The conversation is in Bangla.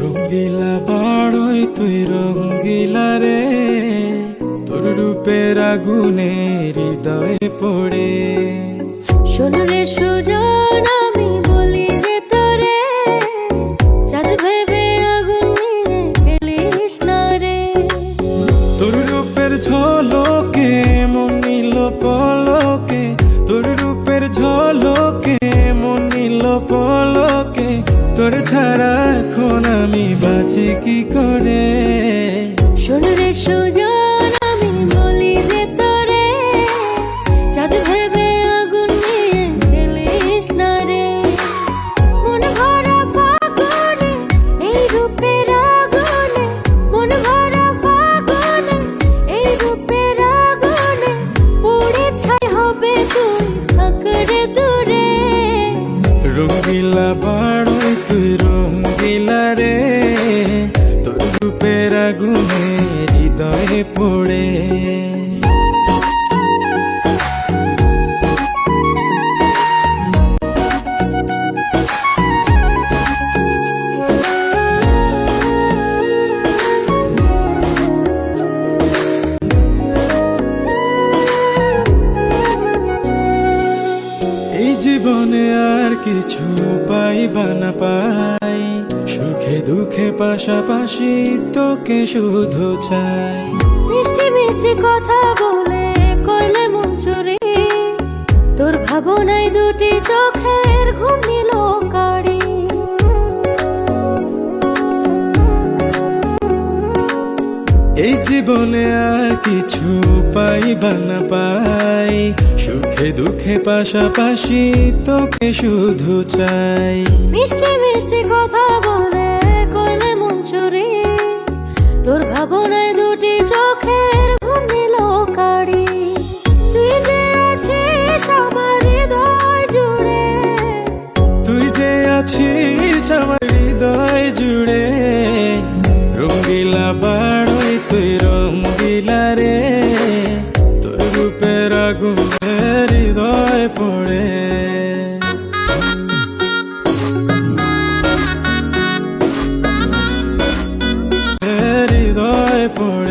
রঙ্গিলা বাড়ই তুই রঙ্গিলা রে, তোর রূপের আগুনে হৃদয়ে পড়ে। শোন রে সুজন, আমি বলি যে তোরে, চাঁদ ভেবে আগুন নিয়ে খেলিস না রে। তোর রূপের ঝলকে মন নিল পলকে, তোর রূপের ঝলকে মন নিল পলকে। তোর ছাড়া এখন আমি বাঁচি কি করে। শোন রে সুজন, আমি বলি যে তোরে, চাঁদ ভেবে আগুন নিয়ে খেলিস না রে। মন ভরা ফাগুনে এই রূপের আগুনে, মন ভরা ফাগুনে এই রূপের আগুনে, পুড়ে ছাই হবে তুই থাক রে দূরে। রঙ্গিলা বাড়ই তুই রঙ্গিলা রে, তোর রূপের আগুনে হৃদয়ে পড়ে। এই জীবনে আর কিছু পাইবা না পাই, সুখে দুঃখে পাশাপাশি তোকে শুধু চাই। মিষ্টি মিষ্টি কথা বলে করলে মন চুরি, তোর ভাবনায় দুটি চোখের ঘুম নিল কারি। এই জীবনে আর কিছু পাইবা না পাই, সুখে দুঃখে পাশাপাশি তোকে শুধু চাই। মিষ্টি মিষ্টি কথা বলে করলে মন চুরি, তোর ভাবনায় দুটি চোখের ঘুম নিল কারি। তুই যে আছিস আমার হৃদয় জুড়ে, তুই যে আছিস আমার হৃদয় জুড়ে। রঙ্গিলা বাড়ই তুই রঙ্গিলা রে, তোর রূপের আগুনে হৃদয় পড়ে। হৃদয় পড়ে।